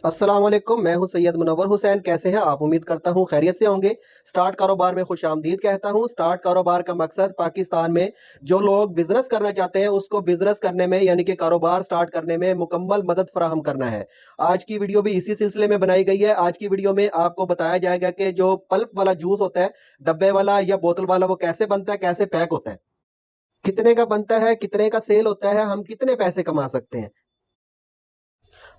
अस्सलाम वालेकुम, मैं हूं सैयद मुनव्वर हुसैन। कैसे हैं आप? उम्मीद करता हूं खैरियत से होंगे। स्टार्ट कारोबार में खुशामदीद कहता हूं। स्टार्ट कारोबार का मकसद पाकिस्तान में जो लोग बिजनेस करना चाहते हैं उसको बिजनेस करने में यानी कि कारोबार स्टार्ट करने में मुकम्मल मदद फराहम करना है। आज की वीडियो भी इसी सिलसिले में बनाई गई है। आज की वीडियो में आपको बताया जाएगा कि जो पल्प वाला जूस होता है, डब्बे वाला या बोतल वाला, वो कैसे बनता है, कैसे पैक होता है, कितने का बनता है, कितने का सेल होता है, हम कितने पैसे कमा सकते हैं।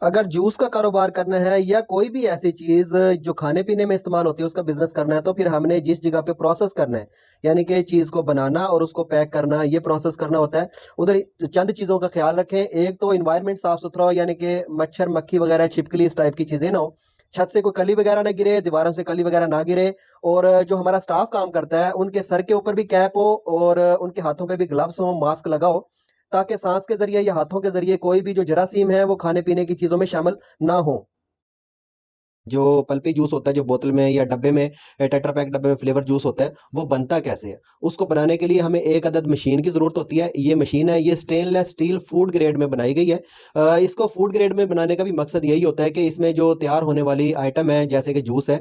अगर जूस का कारोबार करना है या कोई भी ऐसी चीज जो खाने पीने में इस्तेमाल होती है उसका बिजनेस करना है, तो फिर हमने जिस जगह पे प्रोसेस करना है यानी कि चीज को बनाना और उसको पैक करना, ये प्रोसेस करना होता है, उधर चंद चीजों का ख्याल रखें। एक तो इन्वायरमेंट साफ सुथरा हो, यानी कि मच्छर मक्खी वगैरह छिपकली इस टाइप की चीजें ना हो, छत से कोई कली वगैरह ना गिरे, दीवारों से कली वगैरह ना गिरे, और जो हमारा स्टाफ काम करता है उनके सर के ऊपर भी कैप हो और उनके हाथों पे भी ग्लव्स हो, मास्क लगाओ, ताकि सांस के जरिए या हाथों के जरिए कोई भी जो जरासीम है वो खाने पीने की चीजों में शामिल ना हो। जो पल्पी जूस होता है, जो बोतल में या डब्बे में, टेट्रा पैक डब्बे में फ्लेवर जूस होता है, वो बनता कैसे है? उसको बनाने के लिए हमें एक अदद मशीन की ज़रूरत होती है। ये मशीन है, ये स्टेनलेस स्टील फूड ग्रेड में बनाई गई है। इसको फूड ग्रेड में बनाने का भी मकसद यही होता है कि इसमें जो तैयार होने वाली आइटम है, जैसे कि जूस है,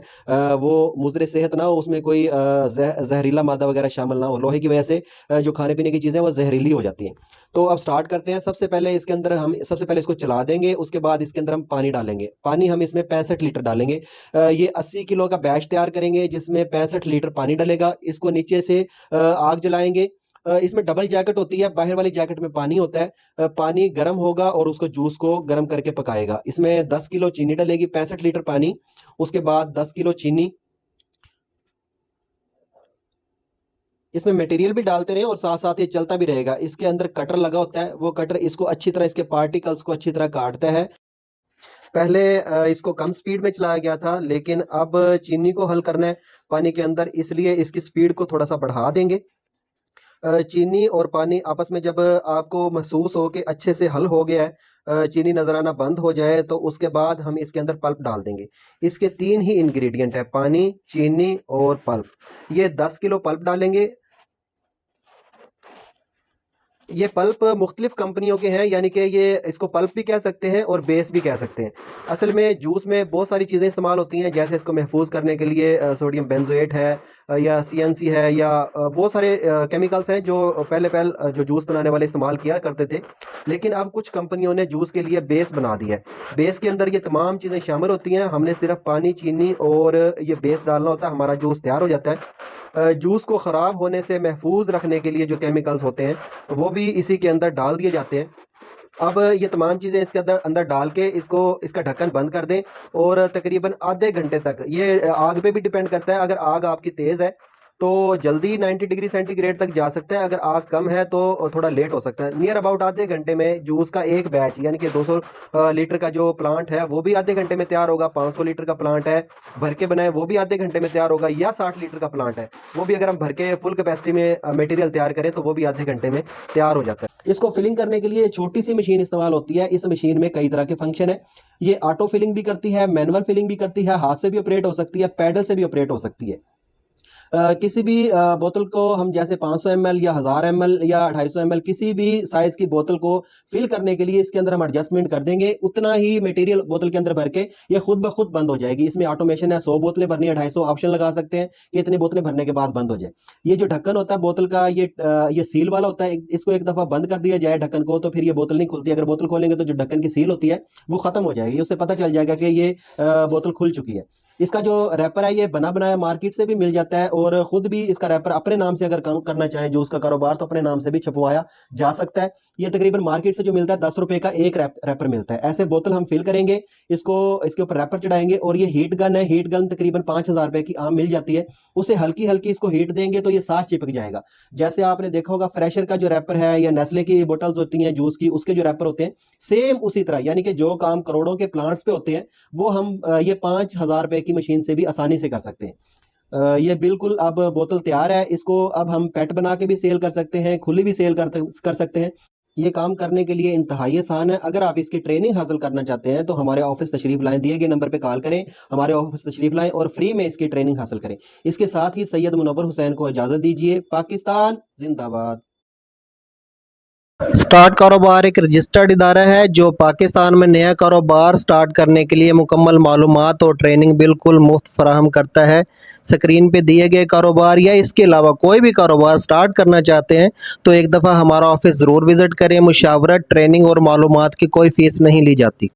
वो मुज़र सेहत ना हो, उसमें कोई जहरीला मादा वगैरह शामिल ना हो। लोहे की वजह से जो खाने पीने की चीज़ें वो जहरीली हो जाती हैं। तो अब स्टार्ट करते हैं। सबसे पहले इसके अंदर हम सबसे पहले इसको चला देंगे, उसके बाद इसके अंदर हम पानी डालेंगे। पानी हम इसमें 65 लीटर डालेंगे। ये 80 किलो का बैच तैयार करेंगे जिसमें 65 लीटर पानी डलेगा। इसको नीचे से आग जलाएंगे। इसमें डबल जैकेट होती है, बाहर वाली जैकेट में पानी होता है। पानी गर्म होगा और उसको जूस को गर्म करके पकाएगा। इसमें 10 किलो चीनी डलेगी, 65 लीटर पानी, उसके बाद 10 किलो चीनी। इसमें मटेरियल भी डालते रहे और साथ साथ ये चलता भी रहेगा। इसके अंदर कटर लगा होता है, वो कटर इसको अच्छी तरह, इसके पार्टिकल्स को अच्छी तरह काटता है। पहले इसको कम स्पीड में चलाया गया था, लेकिन अब चीनी को हल करना है पानी के अंदर, इसलिए इसकी स्पीड को थोड़ा सा बढ़ा देंगे। चीनी और पानी आपस में जब आपको महसूस हो कि अच्छे से हल हो गया है, चीनी नजर आना बंद हो जाए, तो उसके बाद हम इसके अंदर पल्प डाल देंगे। इसके तीन ही इंग्रेडिएंट है, पानी, चीनी और पल्प। ये 10 किलो पल्प डालेंगे। ये पल्प मुख्तलिफ कंपनियों के हैं, यानी कि ये इसको पल्प भी कह सकते हैं और बेस भी कह सकते हैं। असल में जूस में बहुत सारी चीज़ें इस्तेमाल होती हैं, जैसे इसको महफूज करने के लिए सोडियम बेंजोएट है, या सीएनसी है, या बहुत सारे केमिकल्स हैं जो पहले पहले जो जूस बनाने वाले इस्तेमाल किया करते थे। लेकिन अब कुछ कंपनियों ने जूस के लिए बेस बना दिया है। बेस के अंदर ये तमाम चीज़ें शामिल होती हैं। हमने सिर्फ पानी, चीनी और ये बेस डालना होता है, हमारा जूस तैयार हो जाता है। जूस को ख़राब होने से महफूज रखने के लिए जो केमिकल्स होते हैं वो भी इसी के अंदर डाल दिए जाते हैं। अब ये तमाम चीज़ें इसके अंदर अंदर डाल के इसको, इसका ढक्कन बंद कर दें और तकरीबन आधे घंटे तक, ये आग पे भी डिपेंड करता है। अगर आग आपकी तेज़ है तो जल्दी 90 डिग्री सेंटीग्रेड तक जा सकता है, अगर आग कम है तो थोड़ा लेट हो सकता है। नियर अबाउट आधे घंटे में जूस का एक बैच, यानी कि 200 लीटर का जो प्लांट है वो भी आधे घंटे में तैयार होगा। 500 लीटर का प्लांट है, भर के बनाए, वो भी आधे घंटे में तैयार होगा। या 60 लीटर का प्लांट है, वो भी अगर हम भर के फुल कैपेसिटी में मटेरियल तैयार करें तो वो भी आधे घंटे में तैयार हो जाता है। इसको फिलिंग करने के लिए छोटी सी मशीन इस्तेमाल होती है। इस मशीन में कई तरह के फंक्शन है। ये ऑटो फिलिंग भी करती है, मैनुअल फिलिंग भी करती है, हाथ से भी ऑपरेट हो सकती है, पैडल से भी ऑपरेट हो सकती है। किसी भी बोतल को हम, जैसे 500 ml या 1000 ml या 250 ml, किसी भी साइज की बोतल को फिल करने के लिए इसके अंदर हम एडजस्टमेंट कर देंगे। उतना ही मटेरियल बोतल के अंदर भर के ये खुद ब खुद बंद हो जाएगी। इसमें ऑटोमेशन है, 100 बोतलें भरनी है, 250 ऑप्शन लगा सकते हैं कि इतनी बोतलें भरने के बाद बंद हो जाए। ये जो ढक्कन होता है बोतल का, ये सील वाला होता है। इसको एक दफा बंद कर दिया जाए ढक्कन को, तो फिर ये बोतल नहीं खुलती। अगर बोतल खोलेंगे तो जो ढक्कन की सील होती है वो खत्म हो जाएगी, उससे पता चल जाएगा कि ये बोतल खुल चुकी है। इसका जो रैपर है ये बना बनाया मार्केट से भी मिल जाता है, और खुद भी इसका रैपर अपने नाम से अगर काम करना चाहे जो उसका कारोबार, तो अपने नाम से भी छपवाया जा सकता है। ये तकरीबन मार्केट से जो मिलता है 10 रुपए का एक रैपर मिलता है। ऐसे बोतल हम फिल करेंगे, इसको इसके ऊपर रैपर चढ़ाएंगे, और ये हीट गन है। हीट गन तकरीबन 5,000 रुपए की आम मिल जाती है। उसे हल्की हल्की इसको हीट देंगे तो ये साथ चिपक जाएगा। जैसे आपने देखा होगा फ्रेशर का जो रैपर है, या नेस्ले की बोटल्स होती हैं जूस की, उसके जो रैपर होते हैं, सेम उसी तरह, यानी कि जो काम करोड़ों के प्लांट्स पे होते हैं वो हम ये 5,000 रुपए की मशीन से भी आसानी से कर सकते हैं। ये बिल्कुल अब बोतल तैयार है। इसको अब हम पेट बना के भी सेल कर सकते हैं, खुली भी सेल कर सकते हैं। ये काम करने के लिए इंतहाई आसान है। अगर आप इसकी ट्रेनिंग हासिल करना चाहते हैं तो हमारे ऑफिस तशरीफ लाएं, दिए गए नंबर पे कॉल करें, हमारे ऑफिस तशरीफ लाएं और फ्री में इसकी ट्रेनिंग हासिल करें। इसके साथ ही सैयद मुनव्वर हुसैन को इजाज़त दीजिए। पाकिस्तान जिंदाबाद। स्टार्ट कारोबार एक रजिस्टर्ड इदारा है जो पाकिस्तान में नया कारोबार स्टार्ट करने के लिए मुकम्मल मालूमात और ट्रेनिंग बिल्कुल मुफ्त फराहम करता है। स्क्रीन पे दिए गए कारोबार या इसके अलावा कोई भी कारोबार स्टार्ट करना चाहते हैं तो एक दफ़ा हमारा ऑफिस ज़रूर विज़िट करें। मुशावरत, ट्रेनिंग और मालूमात की कोई फ़ीस नहीं ली जाती।